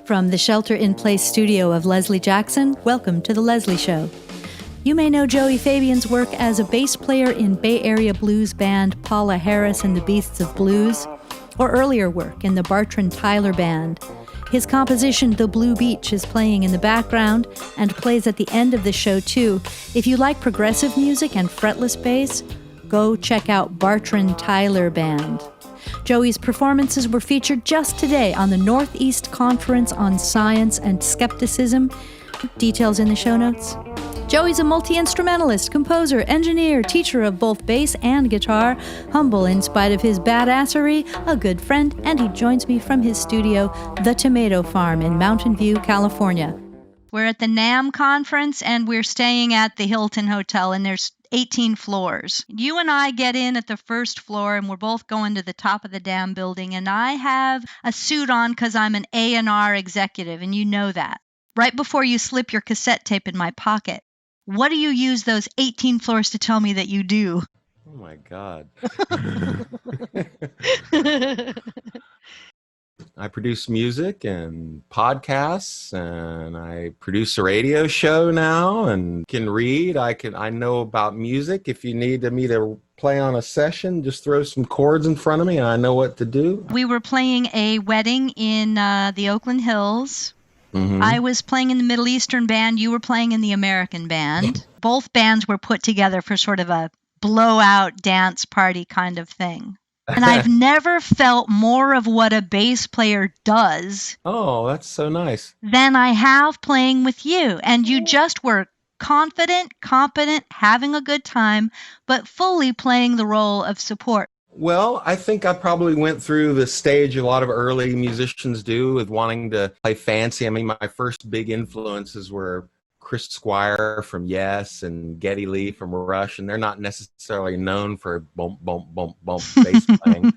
From the shelter-in-place studio of Leslie Jackson, welcome to The Leslie Show. You may know Joey Fabian's work as a bass player in Bay Area blues band Paula Harris and the Beasts of Blues, or earlier work in the Bartram Tyler Band. His composition, The Blue Beach, is playing in the background and plays at the end of the show, too. If you like progressive music and fretless bass, go check out Bartram Tyler Band. Joey's performances were featured just today on the Northeast Conference on Science and Skepticism. Details in the show notes. Joey's a multi-instrumentalist, composer, engineer, teacher of both bass and guitar, humble in spite of his badassery, a good friend, and he joins me from his studio, The Tomato Farm in Mountain View, California. We're at the NAMM conference, and we're staying at the Hilton Hotel, and there's 18 floors. You and I get in at the first floor, and we're both going to the top of the damn building, and I have a suit on because I'm an A&R executive, and you know that. Right before you slip your cassette tape in my pocket. What do you use those 18 floors to tell me that you do? Oh, my God. I produce music and podcasts, and I produce a radio show now and can read. I know about music. If you need me to play on a session, just throw some chords in front of me and I know what to do. We were playing a wedding in the Oakland Hills. Mm-hmm. I was playing in the Middle Eastern band. You were playing in the American band. Both bands were put together for sort of a blowout dance party kind of thing. And I've never felt more of what a bass player does. Oh, that's so nice. Than I have playing with you. And you just were confident, competent, having a good time, but fully playing the role of support. Well, I think I probably went through the stage a lot of early musicians do with wanting to play fancy. I mean, my first big influences were Chris Squire from Yes and Geddy Lee from Rush, and they're not necessarily known for bump, bump, bump, bump bass playing.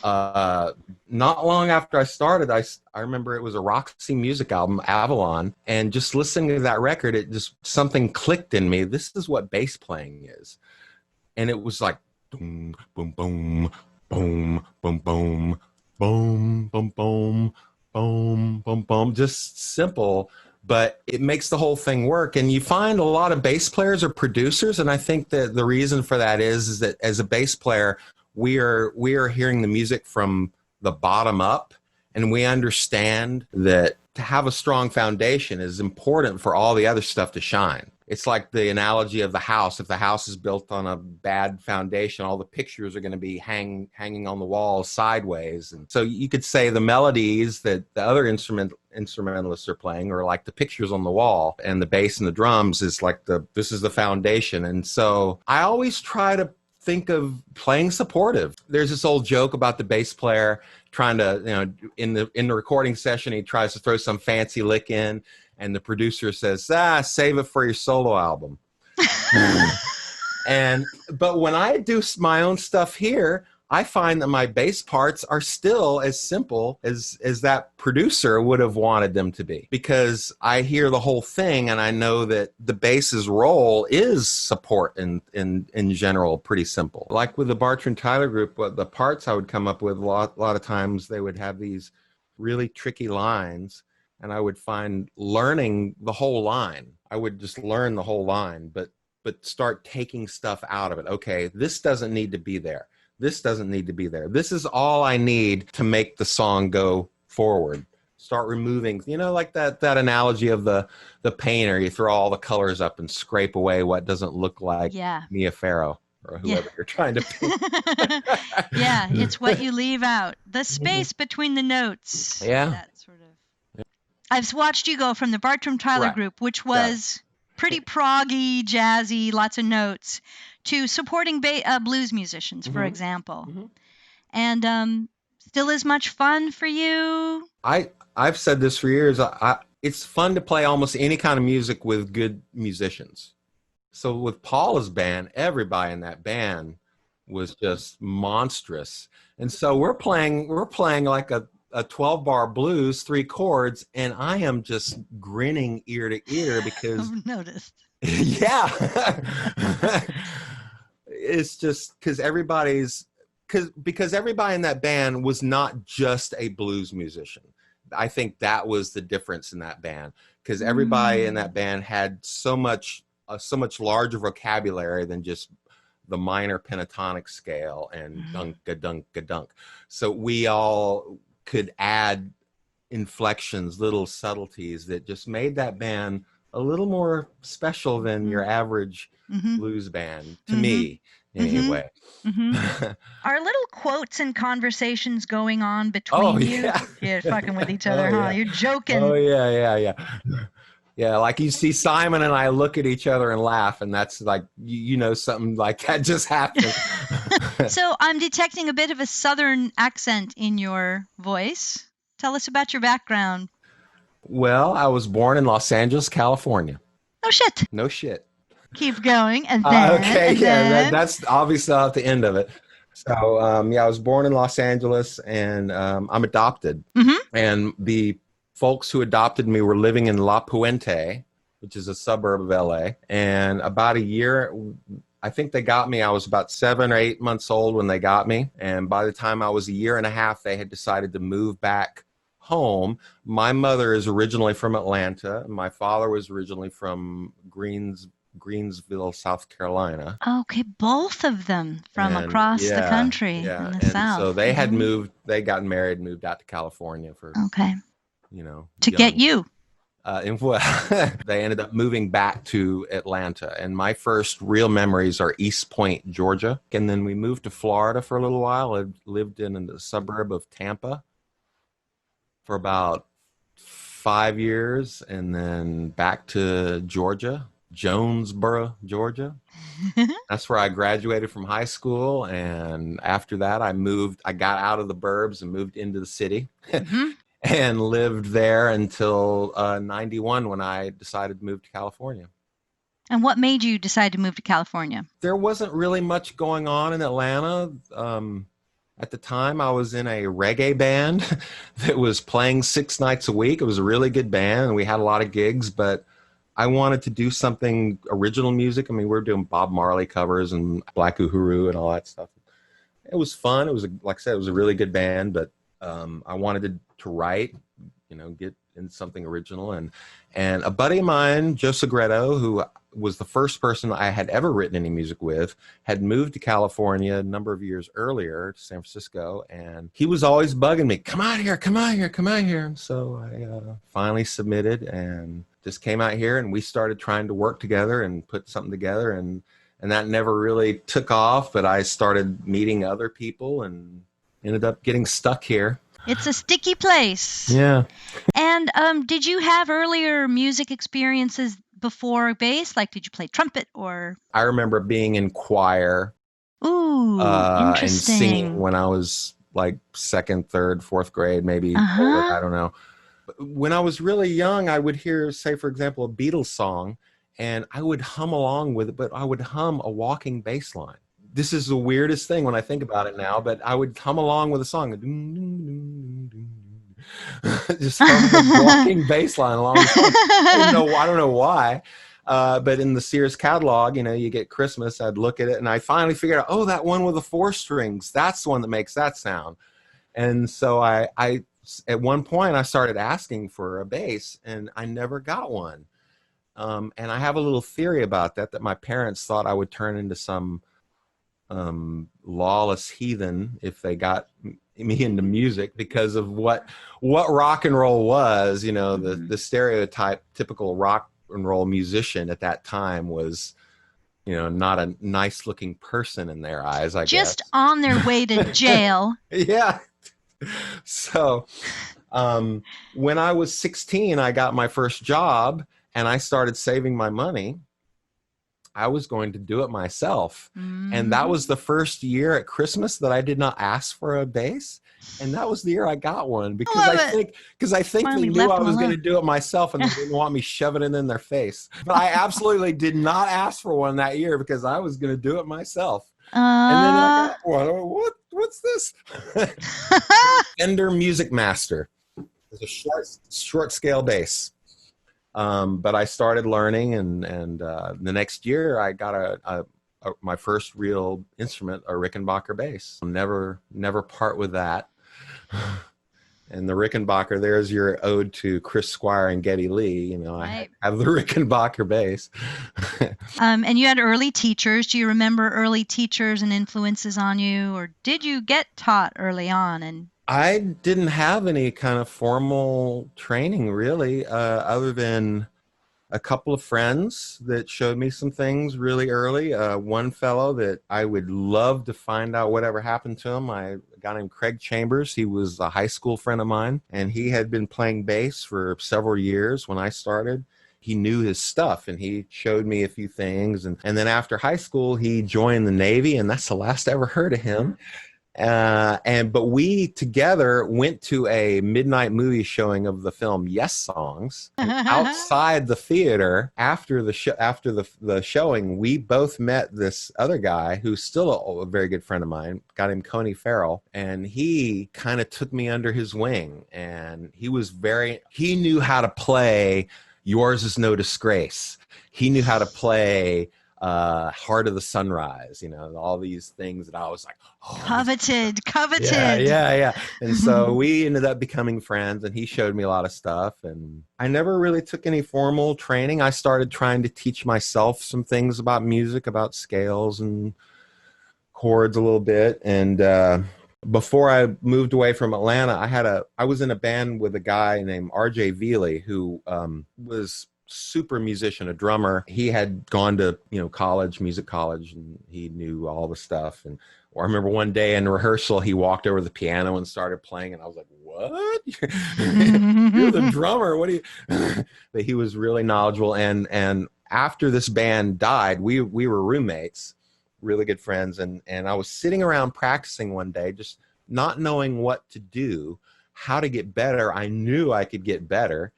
Not long after I started, I remember it was a Roxy Music album, Avalon, and just listening to that record, it just something clicked in me. This is what bass playing is. And it was like, boom, boom, boom, boom, boom, boom, boom, boom, boom, boom, boom, boom, just simple. But it makes the whole thing work. And you find a lot of bass players are producers. And I think that the reason for that is that as a bass player, we are hearing the music from the bottom up. And we understand that to have a strong foundation is important for all the other stuff to shine. It's like the analogy of the house. If the house is built on a bad foundation, all the pictures are going to be hanging on the wall sideways. And so you could say the melodies that the other instrumentalists are playing are like the pictures on the wall, and the bass and the drums is like this is the foundation. And so I always try to think of playing supportive. There's this old joke about the bass player trying to, in the recording session, he tries to throw some fancy lick in, and the producer says, save it for your solo album. But when I do my own stuff here, I find that my bass parts are still as simple as that producer would have wanted them to be, because I hear the whole thing and I know that the bass's role is support in general, pretty simple. Like with the Bartram Tyler group, the parts I would come up with a lot of times, they would have these really tricky lines, and I would find learning the whole line. I would just learn the whole line, but start taking stuff out of it. Okay, this doesn't need to be there. This doesn't need to be there. This is all I need to make the song go forward. Start removing, like that analogy of the painter. You throw all the colors up and scrape away what doesn't look like Mia Farrow or whoever you're trying to paint. Yeah, it's what you leave out. The space between the notes. Yeah. That sort of. I've watched you go from the Bartram Tyler group, which was pretty proggy, jazzy, lots of notes, to supporting blues musicians, for example. Mm-hmm. And still as much fun for you? I've said this for years. It's fun to play almost any kind of music with good musicians. So with Paula's band, everybody in that band was just monstrous. And so we're playing like a 12-bar blues, 3 chords, and I am just grinning ear to ear because I've noticed. Yeah. It's just because everybody in that band was not just a blues musician. I think that was the difference in that band, because everybody in that band had so much larger vocabulary than just the minor pentatonic scale and dunk a dunk a dunk. So we all could add inflections, little subtleties that just made that band a little more special than your average blues band, to me anyway. Are little quotes and conversations going on between Oh, you? yeah. You're fucking with each other, Oh, huh? yeah. You're joking. Oh, yeah. Yeah, like you see Simon and I look at each other and laugh, and that's like, you know, something like that just happened. So I'm detecting a bit of a southern accent in your voice. Tell us about your background. Well, I was born in Los Angeles, California. No shit. No shit. Keep going. And then. Okay, and yeah, then... that's obviously at the end of it. So, I was born in Los Angeles, and I'm adopted. And the folks who adopted me were living in La Puente, which is a suburb of LA. And about a year, I think they got me, I was about 7 or 8 months old when they got me. And by the time I was a year and a half, they had decided to move back home. My mother is originally from Atlanta. My father was originally from Greensville, South Carolina. Okay, both of them from across the country in the South. So they had moved, they got married, moved out to California for, you know, to get you. And they ended up moving back to Atlanta. And my first real memories are East Point, Georgia. And then we moved to Florida for a little while. I lived in the suburb of Tampa for about 5 years, and then back to Georgia, Jonesboro, Georgia. That's where I graduated from high school. And after that, I got out of the burbs and moved into the city. And lived there until 91, when I decided to move to California. And what made you decide to move to California? There wasn't really much going on in Atlanta. At the time, I was in a reggae band that was playing 6 nights a week. It was a really good band, and we had a lot of gigs, but I wanted to do something original music. I mean, we were doing Bob Marley covers and Black Uhuru and all that stuff. It was fun. It was, like I said, it was a really good band, but I wanted to write, you know, get in something original. And a buddy of mine, Joe Segreto, who was the first person I had ever written any music with, had moved to California a number of years earlier to San Francisco. And he was always bugging me, come out here. And so I finally submitted and just came out here, and we started trying to work together and put something together. And that never really took off, but I started meeting other people and ended up getting stuck here. It's a sticky place. Yeah. And did you have earlier music experiences before bass? Like, did you play trumpet or? I remember being in choir. Ooh, interesting. And singing when I was like 2nd, 3rd, 4th grade, maybe. I don't know. When I was really young, I would hear, say, for example, a Beatles song, and I would hum along with it, but I would hum a walking bass line. This is the weirdest thing when I think about it now, but I would hum along with a song. Just hum a walking bass line along the song. I don't know why. But in the Sears catalog, you know, you get Christmas, I'd look at it, and I finally figured out, oh, that one with the 4 strings, that's the one that makes that sound. And so I at one point, I started asking for a bass, and I never got one. And I have a little theory about that my parents thought I would turn into some lawless heathen if they got me into music, because of what rock and roll was. You know, the stereotype typical rock and roll musician at that time was, you know, not a nice looking person in their eyes, I guess. Just on their way to jail. Yeah. So when I was 16, I got my first job, and I started saving my money. I was going to do it myself. And that was the first year at Christmas that I did not ask for a bass. And that was the year I got one, because I think they knew I was going to do it myself, and they didn't want me shoving it in their face. But I absolutely did not ask for one that year, because I was going to do it myself. And then I got one. What's this? Fender Music Master. It's a short scale bass. But I started learning, and the next year I got my first real instrument, a Rickenbacker bass. Never part with that. And the Rickenbacker, there's your ode to Chris Squire and Geddy Lee. You know, Right. I have the Rickenbacker bass. And you had early teachers. Do you remember early teachers and influences on you, or did you get taught early on? And I didn't have any kind of formal training really, other than a couple of friends that showed me some things really early. One fellow that I would love to find out whatever happened to him. A guy named Craig Chambers. He was a high school friend of mine, and he had been playing bass for several years when I started. He knew his stuff, and he showed me a few things. And then after high school, he joined the Navy, and that's the last I ever heard of him. But we together went to a midnight movie showing of the film Yes Songs. And outside the theater after the showing, we both met this other guy who's still a very good friend of mine, a guy named Coney Farrell, and he kind of took me under his wing, and he knew how to play Yours Is No Disgrace. He knew how to play Heart of the Sunrise, you know, all these things that I was like, oh, coveted. Yeah. And so we ended up becoming friends, and he showed me a lot of stuff, and I never really took any formal training. I started trying to teach myself some things about music, about scales and chords a little bit. And before I moved away from Atlanta, I was in a band with a guy named RJ Veely, who was super musician, a drummer. He had gone to, music college, and he knew all the stuff. And I remember one day in rehearsal, he walked over to the piano and started playing, and I was like, what? You're the drummer. What do you? But he was really knowledgeable. And after this band died, we were roommates, really good friends. And I was sitting around practicing one day, just not knowing what to do, how to get better. I knew I could get better,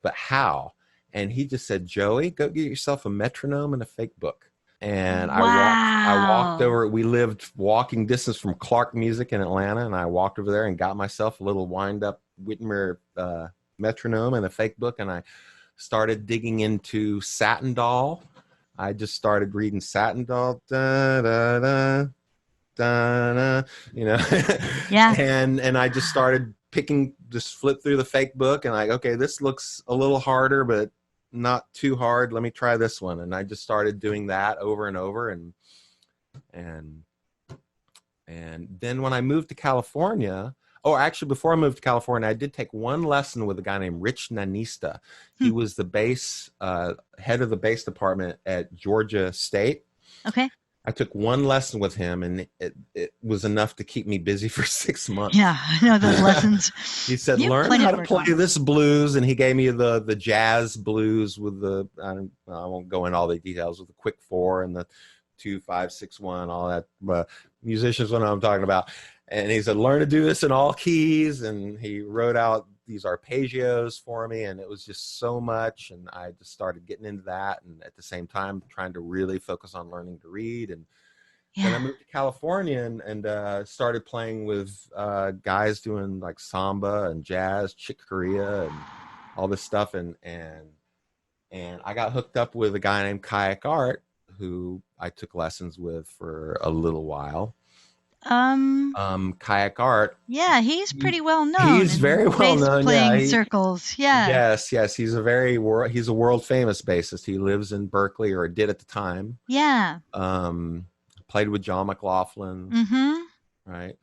but how? And he just said, Joey, go get yourself a metronome and a fake book. And Wow. I walked over. We lived walking distance from Clark Music in Atlanta, and I walked over there and got myself a little wind-up Whitmer metronome and a fake book, and I started digging into Satin Doll. I just started reading Satin Doll, da, da, da, da, da, Yeah. and I just started just flip through the fake book, and like, okay, this looks a little harder, but not too hard. Let me try this one. And I just started doing that over and over. And then when I moved to California, actually before I moved to California, I did take one lesson with a guy named Rich Nanista. He was the head of the bass department at Georgia State. Okay. I took one lesson with him, and it was enough to keep me busy for 6 months. Yeah, I know those lessons. He said, learn how to play this blues, and he gave me the jazz blues with I won't go into all the details, with the quick 4 and the 2, 5, 6, 1, all that. But musicians know what I'm talking about. And he said, learn to do this in all keys, and he wrote out these arpeggios for me, and it was just so much, and I just started getting into that, and at the same time trying to really focus on learning to read. And then I moved to California and started playing with guys doing like samba and jazz, Chick Corea, and all this stuff, and I got hooked up with a guy named Kayak Art, who I took lessons with for a little while. Kayak Art. Yeah, he's pretty well known. He's very well known. Playing circles. Yeah. Yes. He's a world famous bassist. He lives in Berkeley, or did at the time. Yeah. Played with John McLaughlin. Mm-hmm. Right.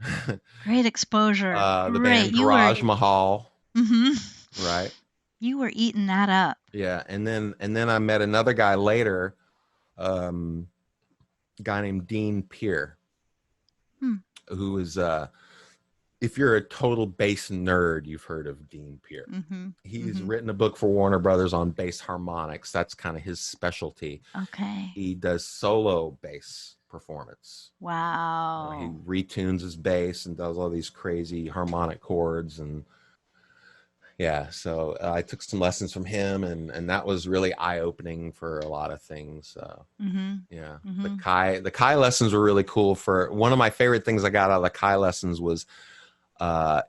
Great exposure. The band Garage Mahal. Mm-hmm. Right. You were eating that up. Yeah, and then I met another guy later, a guy named Dean Peer. Who is, if you're a total bass nerd, you've heard of Dean Peer. Mm-hmm. He's written a book for Warner Brothers on bass harmonics. That's kind of his specialty. Okay. He does solo bass performance. Wow. He retunes his bass and does all these crazy harmonic chords. And yeah, so I took some lessons from him, and that was really eye-opening for a lot of things. Yeah, the Kai lessons were really cool. For one of my favorite things I got out of the Kai lessons was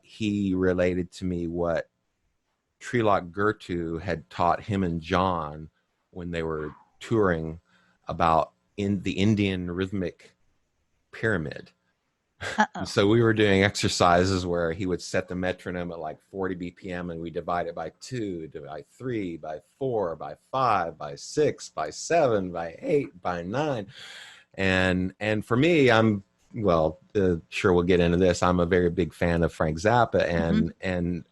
he related to me what Trilok Gurtu had taught him and John when they were touring about in the Indian rhythmic pyramid. Uh-oh. So we were doing exercises where he would set the metronome at like 40 BPM, and we divide it by 2, by 3, by 4, by 5, by 6, by 7, by 8, by 9. And for me, sure, we'll get into this. I'm a very big fan of Frank Zappa, and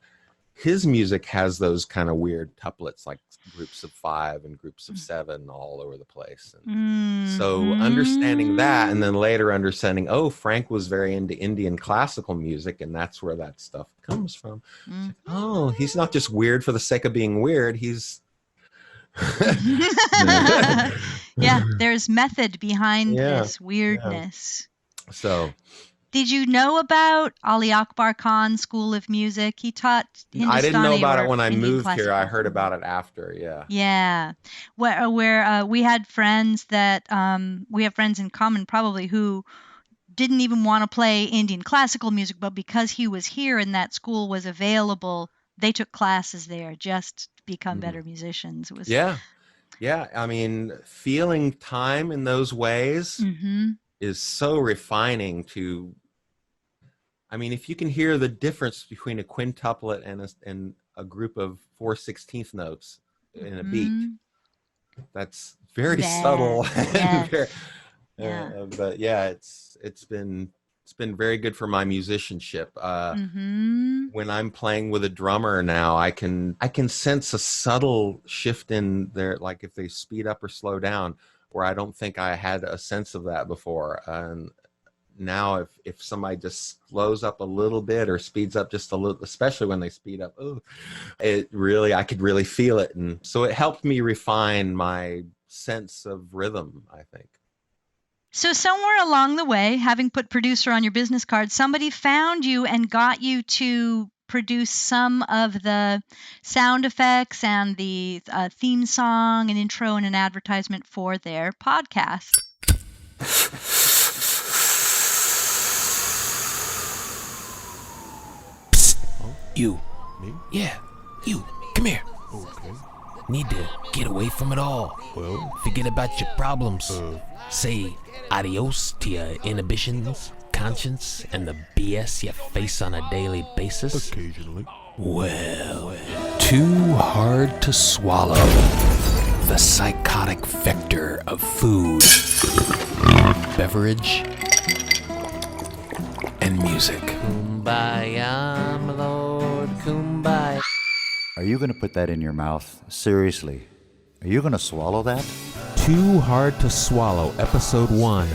his music has those kind of weird tuplets, like groups of 5 and groups of 7 all over the place. And so understanding that, and then later understanding, Frank was very into Indian classical music, and that's where that stuff comes from. It's like, he's not just weird for the sake of being weird. He's yeah, there's method behind this weirdness. Yeah. So, did you know about Ali Akbar Khan's School of Music? He taught Hindustani. I didn't know about it when I Indian moved classical. here. I heard about it after. Yeah. Yeah, where we had friends that we have friends in common probably who didn't even want to play Indian classical music, but because he was here and that school was available, they took classes there just to become better musicians. It was yeah. I mean, feeling time in those ways is so refining to. I mean, if you can hear the difference between a quintuplet and a group of 4/16 notes in a beat, that's very subtle. Yes. But yeah, it's been very good for my musicianship. When I'm playing with a drummer now, I can sense a subtle shift in their, like if they speed up or slow down, where I don't think I had a sense of that before. And now if somebody just slows up a little bit or speeds up just a little, especially when they speed up, I could really feel it. And so it helped me refine my sense of rhythm, I think. So somewhere along the way, having put producer on your business card, somebody found you and got you to produce some of the sound effects and the theme song, an intro, and an advertisement for their podcast. You. Me? Yeah, you. Come here. Okay. Need to get away from it all. Well? Forget about your problems. Say adios to your inhibitions, conscience, and the BS you face on a daily basis. Occasionally. Well, too hard to swallow. The psychotic vector of food, beverage, and music. Kumbaya, my lord, kumbaya. Are you going to put that in your mouth? Seriously? Are you going to swallow that? Too Hard to Swallow, Episode 1,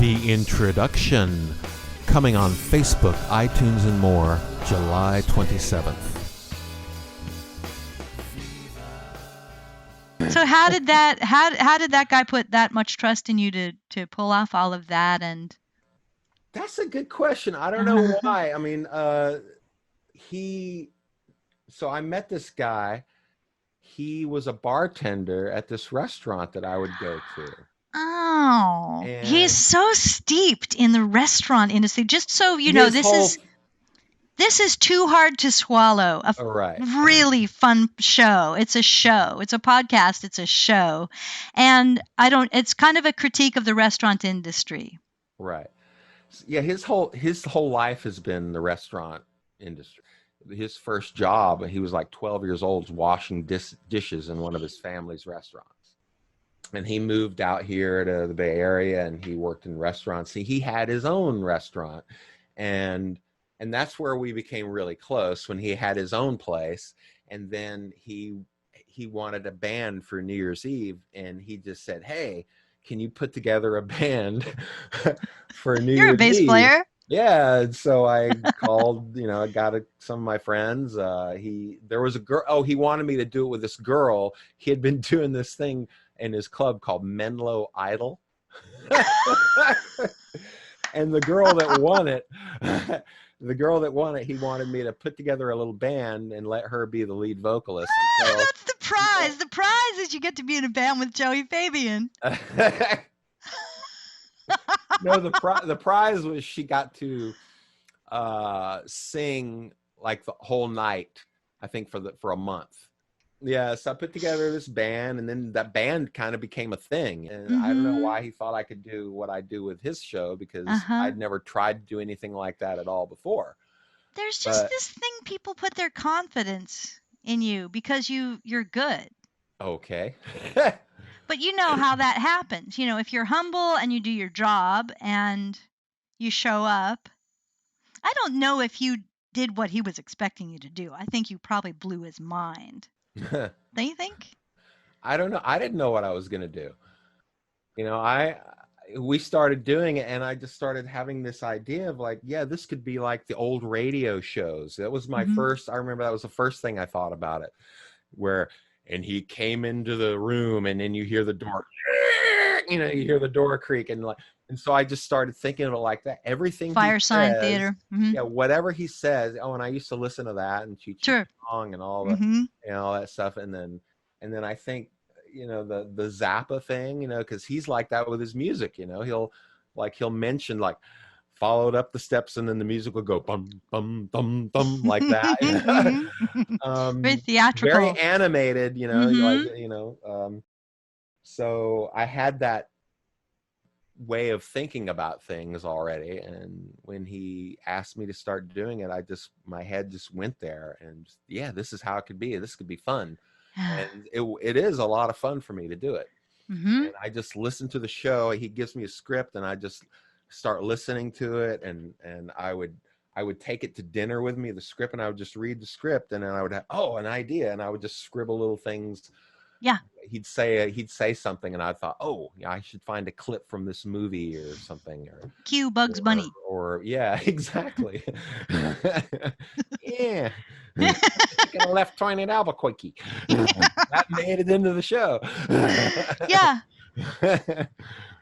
The Introduction. Coming on Facebook, iTunes, and more, July 27th. So how did that guy put that much trust in you to pull off all of that? And that's a good question. I don't know why. I mean, so I met this guy. He was a bartender at this restaurant that I would go to. Oh, And he's so steeped in the restaurant industry. Just so you know, this is Too Hard to Swallow. Right. Really fun show. It's a show. It's a podcast. It's a show. And it's kind of a critique of the restaurant industry. Right. Yeah, his whole life has been the restaurant industry. His first job, he was like 12 years old, washing dishes in one of his family's restaurants. And he moved out here to the Bay Area, and he worked in restaurants. He had his own restaurant, and that's where we became really close, when he had his own place. And then he wanted a band for New Year's Eve, and he just said, "Hey, can you put together a band for New Year's Eve?" You're a bass player? Yeah. And so I called, I got some of my friends. There was a girl. He wanted me to do it with this girl. He had been doing this thing in his club called Menlo Idol. And the girl that won it, he wanted me to put together a little band and let her be the lead vocalist. So, that's the prize. The prize is you get to be in a band with Joey Fabian. No, the prize was she got to sing like the whole night, I think for a month. Yeah, so I put together this band, and then that band kind of became a thing. And I don't know Mhm. why he thought I could do what I do with his show, because Uh-huh. I'd never tried to do anything like that at all before. There's just But this thing, people put their confidence in you because you're good. okay. But you know how that happens. You know, if you're humble and you do your job and you show up, I don't know if you did what he was expecting you to do. I think you probably blew his mind. Don't you think? I don't know. I didn't know what I was gonna do. You know, we started doing it, and I just started having this idea of like, yeah, this could be like the old radio shows. That was my Mhm. first. I remember that was the first thing I thought about it, where and he came into the room, and then you hear the door, you know, you hear the door creak, and like, and so I just started thinking of it like that. Everything he Fire sign says, theater. Mhm. yeah, whatever he says. Oh, and I used to listen to that and Cheech and Sure. Chong and all the, Mhm. you know, all that stuff, and then I think, you know, the Zappa thing, you know, because he's like that with his music. You know, he'll mention like followed up the steps, and then the music will go bum bum bum bum like that. Mhm. Very Very theatrical. animated, you know, like, Mhm. you know. So I had that way of thinking about things already, and when he asked me to start doing it, my head just went there, and just, yeah, this is how it could be. This could be fun, and it is a lot of fun for me to do it. Mhm. And I just listen to the show. He gives me a script, and I just start listening to it, and I would take it to dinner with me, the script, and I would just read the script, and then I would have, oh, an idea, and I would just scribble little things. Yeah. He'd say something, and I thought, oh, yeah, I should find a clip from this movie or something, Cue Bugs Bunny. or yeah, exactly. Yeah. Taking a left turn in Albuquerque. That made it into the show. Yeah.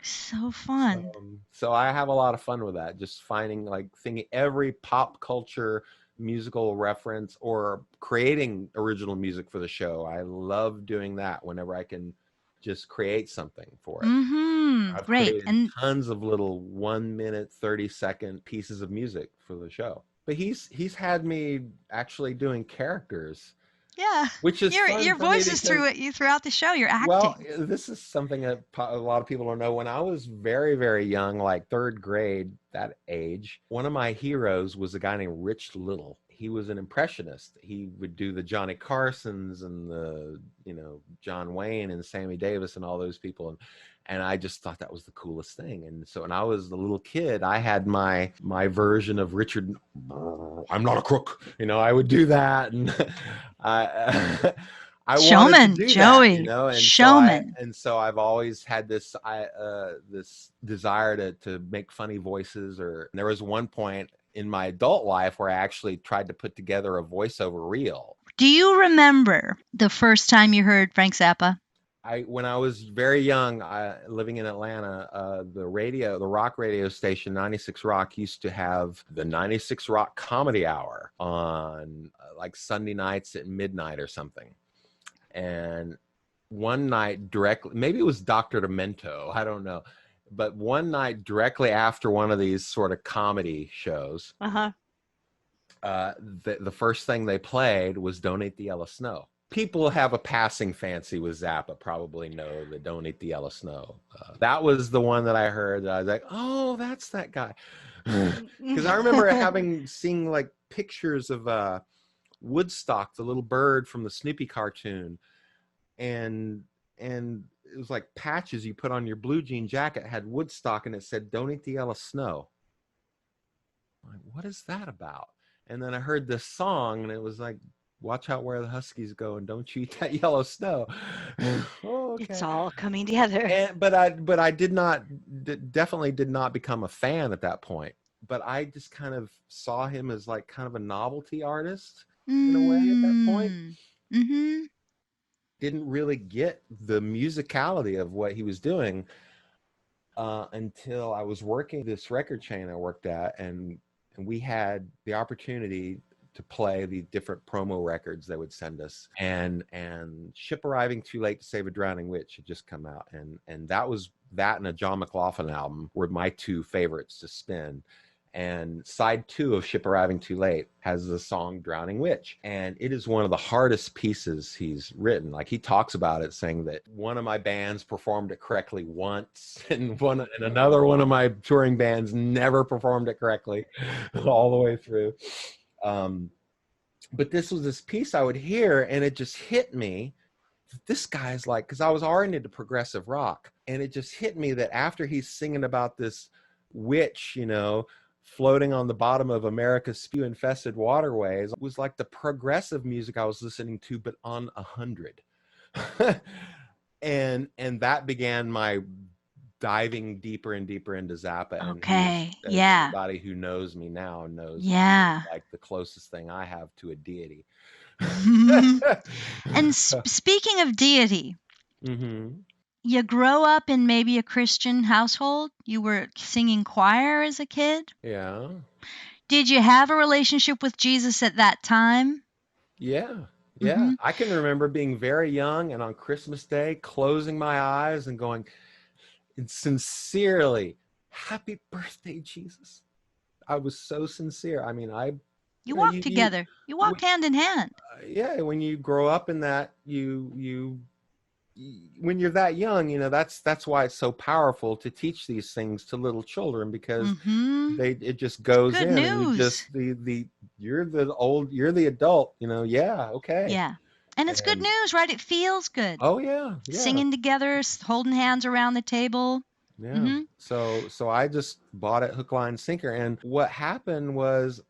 So fun. So I have a lot of fun with that, just finding, like, thinking every pop culture musical reference or creating original music for the show. I love doing that whenever I can just create something for it. Mhm. I've Great. created And tons of little 1 minute, 30-second pieces of music for the show. But he's had me actually doing characters, yeah, which is fun your for me voice is because, throughout the show. You're well, acting. this is something that a lot of people don't know. When I was very, very young, like third grade, that age, one of my heroes was a guy named Rich Little. He was an impressionist. He would do the Johnny Carsons and the, you know, John Wayne and Sammy Davis and all those people. And I just thought that was the coolest thing. And so when I was a little kid, I had my version of Richard. I'm not a crook. You know, I would do that. And I I wanted to Showman, do that, you Joey. know, Showman. and so I've always had this this desire to make funny voices. Or there was one point in my adult life where I actually tried to put together a voiceover reel. Do you remember the first time you heard Frank Zappa? When I was very young, living in Atlanta, the rock radio station 96 Rock used to have the 96 Rock Comedy Hour on like Sunday nights at midnight or something. And one night directly, maybe it was Dr. Demento, I don't know, but one night directly after one of these sort of comedy shows, the first thing they played was Don't Eat the Yellow Snow. People have a passing fancy with Zappa probably know that Don't Eat the Yellow Snow. That was the one that I heard that I was like, oh, that's that guy. Because I remember seeing like pictures of Woodstock, the little bird from the Snoopy cartoon, and it was like patches you put on your blue jean jacket, had Woodstock, and it said Don't Eat the Yellow Snow. I'm like, what is that about? And then I heard this song, and it was like, watch out where the Huskies go, and don't you eat that yellow snow. Oh, okay. It's all coming together. But I definitely did not become a fan at that point. But I just kind of saw him as like kind of a novelty artist in a way at that point. Mm-hmm. Didn't really get the musicality of what he was doing until I was working this record chain I worked at, and we had the opportunity to play the different promo records they would send us. And Ship Arriving Too Late to Save a Drowning Witch had just come out, and that and a John McLaughlin album were my two favorites to spin. And side 2 of Ship Arriving Too Late has the song Drowning Witch. And it is one of the hardest pieces he's written. Like, he talks about it, saying that one of my bands performed it correctly once, and another one of my touring bands never performed it correctly all the way through. But this was this piece I would hear, and it just hit me. This guy's like, because I was already into progressive rock, and it just hit me that after he's singing about this witch, you know, floating on the bottom of America's spew-infested waterways, it was like the progressive music I was listening to, but on 100. and that began my diving deeper and deeper into Zappa. And Okay. as anybody who knows me now knows, like the closest thing I have to a deity. And speaking of deity, Mm-hmm. you grow up in maybe a Christian household. You were singing choir as a kid. Yeah. Did you have a relationship with Jesus at that time? Yeah. Yeah. I can remember being very young and on Christmas Day closing my eyes and going sincerely, "Happy birthday, Jesus." I was so sincere. I mean, you walk together. You walked hand in hand. Yeah, when you grow up in that, when you're that young, you know, that's why it's so powerful to teach these things to little children, because it just goes in, and you just you're the adult, you know. Yeah, okay. Yeah. And it's good news, right? It feels good. Oh yeah, yeah. Singing together, holding hands around the table. Yeah. So I just bought it hook, line, sinker. And what happened was,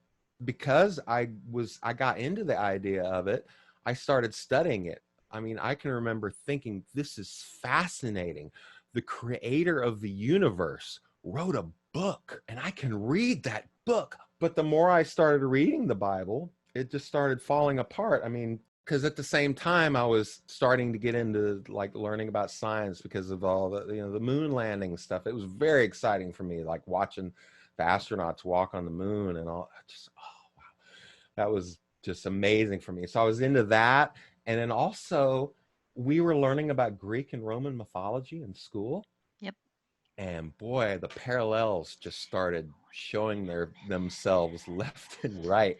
because I got into the idea of it, I started studying it. I mean, I can remember thinking, this is fascinating. The creator of the universe wrote a book, and I can read that book. But the more I started reading the Bible, it just started falling apart. I mean, because at the same time I was starting to get into like learning about science because of all the, you know, the moon landing stuff. It was very exciting for me, like watching the astronauts walk on the moon and all. Just, oh wow, that was just amazing for me. So I was into that. And then also we were learning about Greek and Roman mythology in school. Yep. And boy, the parallels just started showing themselves left and right.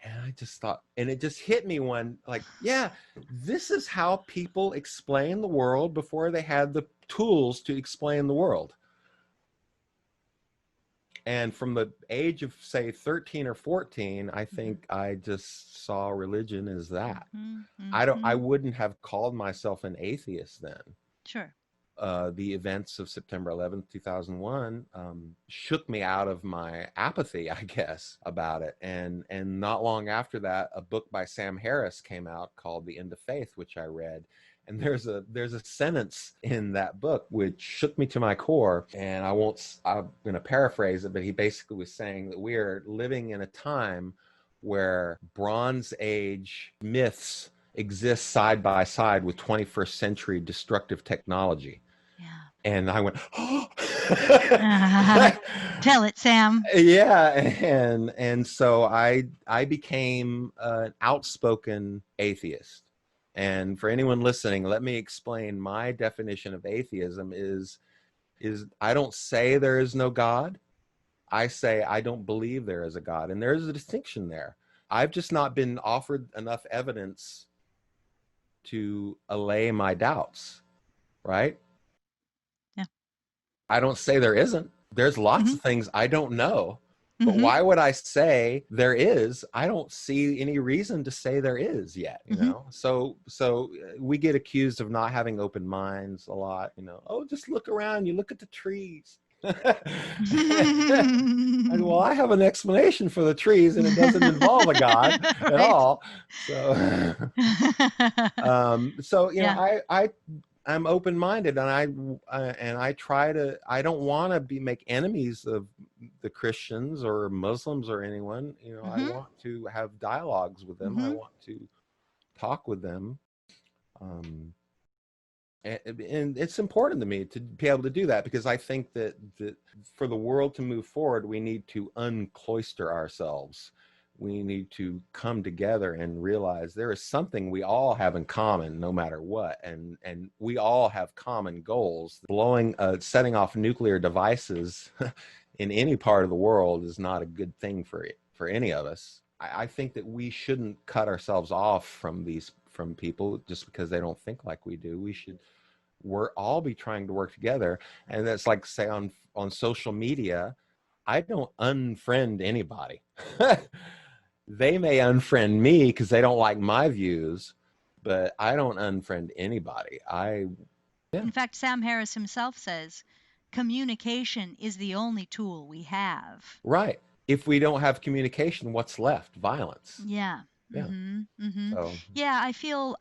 And I just thought, and it just hit me when, like, yeah, this is how people explain the world before they had the tools to explain the world. And from the age of, say, 13 or 14, I think I just saw religion as that. I wouldn't have called myself an atheist then. Sure. The events of September 11th, 2001 shook me out of my apathy, I guess, about it. And not long after that, a book by Sam Harris came out called The End of Faith, which I read. And there's a sentence in that book which shook me to my core. And I'm going to paraphrase it, but he basically was saying that we are living in a time where Bronze Age myths exist side by side with 21st century destructive technology. Yeah. And I went, oh. Tell it, Sam. Yeah. And so I became an outspoken atheist. And for anyone listening, let me explain my definition of atheism is I don't say there is no God. I say I don't believe there is a God. And there's a distinction there. I've just not been offered enough evidence to allay my doubts, right? Yeah. I don't say there isn't. There's lots of things I don't know. But why would I say there is? I don't see any reason to say there is yet, you know? So we get accused of not having open minds a lot, you know. Oh, just look around, you look at the trees. Well, I have an explanation for the trees, and it doesn't involve a God at all. So, you know, I'm open-minded, and I try to. I don't want to make enemies of the Christians or Muslims or anyone. You know, I want to have dialogues with them. I want to talk with them. And it's important to me to be able to do that, because I think that for the world to move forward, we need to uncloister ourselves. We need to come together and realize there is something we all have in common, no matter what. And we all have common goals. Setting off nuclear devices in any part of the world is not a good thing for any of us. I think that we shouldn't cut ourselves off from people just because they don't think like we do. We should all be trying to work together. And that's like, say, on social media, I don't unfriend anybody. They may unfriend me because they don't like my views, but I don't unfriend anybody. In fact, Sam Harris himself says, communication is the only tool we have. Right. If we don't have communication, what's left? Violence. Yeah. Yeah. So, yeah, I feel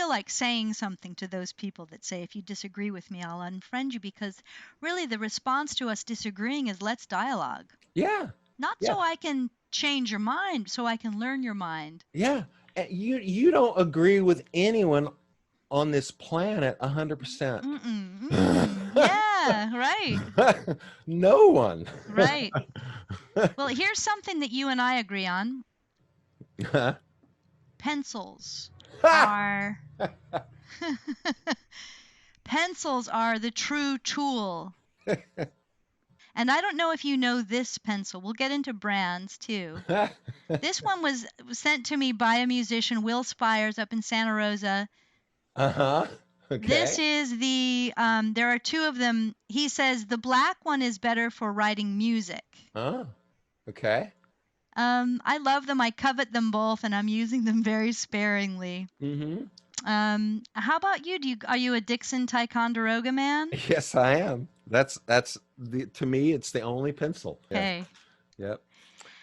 like saying something to those people that say, if you disagree with me, I'll unfriend you, because really the response to us disagreeing is, let's dialogue. yeah. Not Yeah. so I can change your mind, so I can learn your mind. Yeah. And you don't agree with anyone on this planet 100%. Yeah, right. No one. Right. Well, here's something that you and I agree on. Pencils are pencils are the true tool. And I don't know if you know this pencil. We'll get into brands too. This one was sent to me by a musician, Will Spires, up in Santa Rosa. Okay. This is the there are two of them. He says the black one is better for writing music. Oh. Okay. I love them. I covet them both, and I'm using them very sparingly. How about you? Are you a Dixon Ticonderoga man? Yes, I am. That's to me, it's the only pencil. Okay. Yep.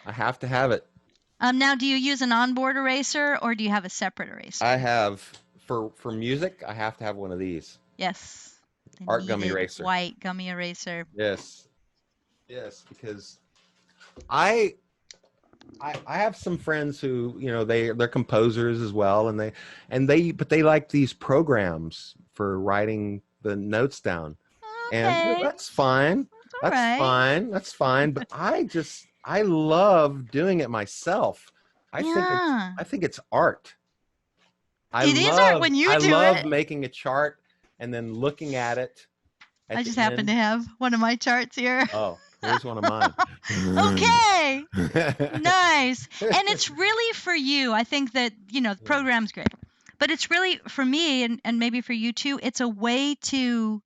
I have to have it. Now, do you use an onboard eraser, or do you have a separate eraser? I have for music. I have to have one of these. Yes. The Art gummy needed eraser. White gummy eraser. Yes. Yes, because I have some friends who, they're composers as well, and they like these programs for writing the notes down. Okay. And that's fine. That's fine. But I love doing it myself. I think it's art. It is art when you do it. I love making a chart and then looking at it. I just happen to have one of my charts here. Oh, here's one of mine. Okay. Nice. And it's really for you. I think that, the program's great. But it's really for me, and maybe for you too, it's a way to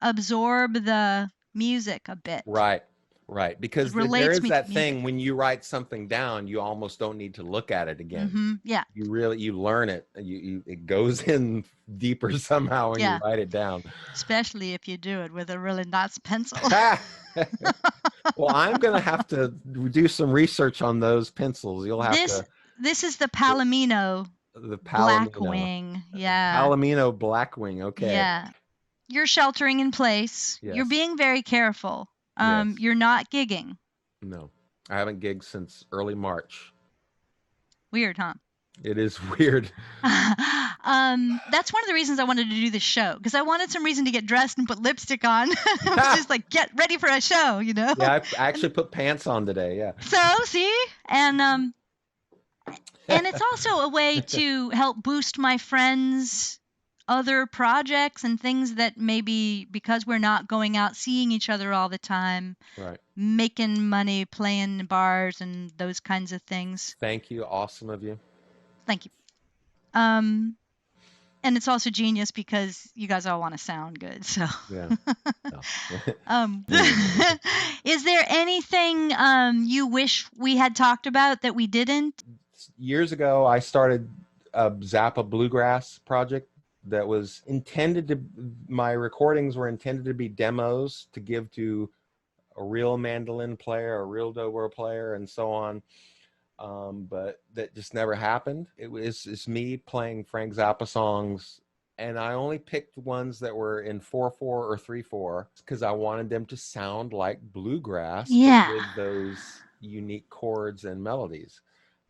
absorb the music a bit. Right. Because there is that thing when you write something down, you almost don't need to look at it again. Yeah. You learn it. It goes in deeper somehow when you write it down. Especially if you do it with a really nice pencil. Well, I'm going to have to do some research on those pencils. You'll have to. This is the Palomino. The Palomino. Blackwing. Yeah. Palomino Blackwing. Okay. Yeah. You're sheltering in place. Yes. You're being very careful. Yes. You're not gigging. No, I haven't gigged since early March. Weird, huh? It is weird. That's one of the reasons I wanted to do this show, because I wanted some reason to get dressed and put lipstick on. I was just like, get ready for a show, Yeah, I actually put pants on today. Yeah. So see, and it's also a way to help boost my friends' other projects and things that maybe, because we're not going out seeing each other all the time, right, making money, playing in bars and those kinds of things. Thank you. Awesome of you. Thank you. And it's also genius because you guys all want to sound good. So yeah. Is there anything you wish we had talked about that we didn't? Years ago, I started a Zappa Bluegrass project that was my recordings were intended to be demos to give to a real mandolin player, a real dobro player, and so on. But that just never happened. It's me playing Frank Zappa songs, and I only picked ones that were in 4/4 or 3/4 because I wanted them to sound like bluegrass, but with those unique chords and melodies.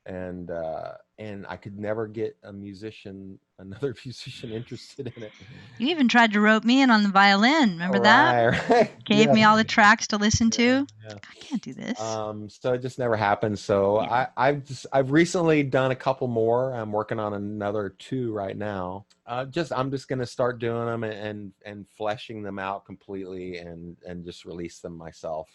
And I could never get another musician interested in it. You even tried to rope me in on the violin. Remember that? Right. Gave me all the tracks to listen to. Yeah. I can't do this. So it just never happened. So I've recently done a couple more. I'm working on another 2 right now. I'm just gonna start doing them and fleshing them out completely and just release them myself.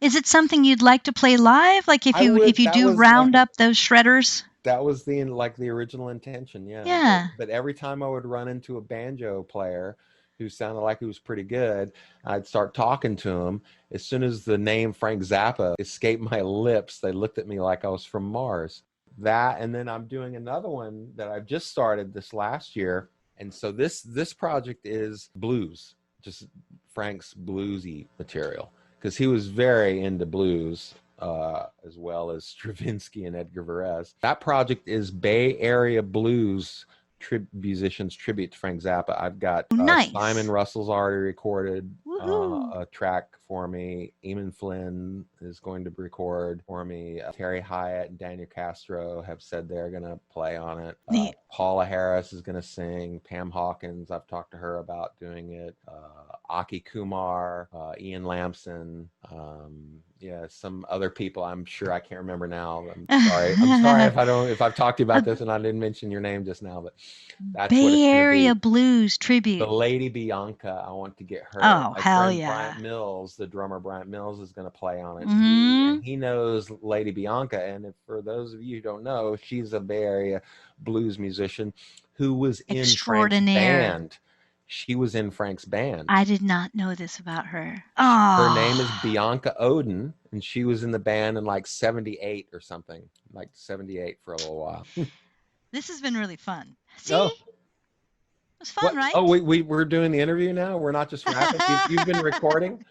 Is it something you'd like to play live? Like if I you would. That do was round up those shredders? that was the original intention, yeah. Yeah. But every time I would run into a banjo player who sounded like he was pretty good, I'd start talking to him. As soon as the name Frank Zappa escaped my lips, they looked at me like I was from Mars. That, and then I'm doing another one that I've just started this last year. And so this project is blues, just Frank's bluesy material, because he was very into blues, as well as Stravinsky and Edgar Varese. That project is Bay Area blues musicians tribute to Frank Zappa. I've got Nice. Simon Russell's already recorded Woohoo. a track for me. Eamon Flynn is going to record for me. Terry Hyatt and Daniel Castro have said they're going to play on it. Neat. Paula Harris is going to sing. Pam Hawkins, I've talked to her about doing it. Aki Kumar, Ian Lamson, yeah, some other people. I'm sure I can't remember now. I'm sorry. I'm sorry if I've talked to you about this and I didn't mention your name just now, but that's what it's Bay going Area to be. Blues The tribute. Lady Bianca, I want to get her. Oh, My hell friend yeah. Bryant Mills, the drummer Bryant Mills, is going to play on it. Mhm. And he knows Lady Bianca. And if, for those of you who don't know, she's a Bay Area blues musician who was in Frank's Extraordinaire. band. She was in Frank's band. I did not know this about her. Her name is Oh. Bianca Oden, and she was in the band in like 78 or something, like 78 for a little while. This has been really fun. See? Oh, It was fun, right? Oh, we're doing the interview now? We're not just rapping? You've been recording?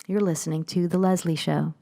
You're listening to The Leslie Show.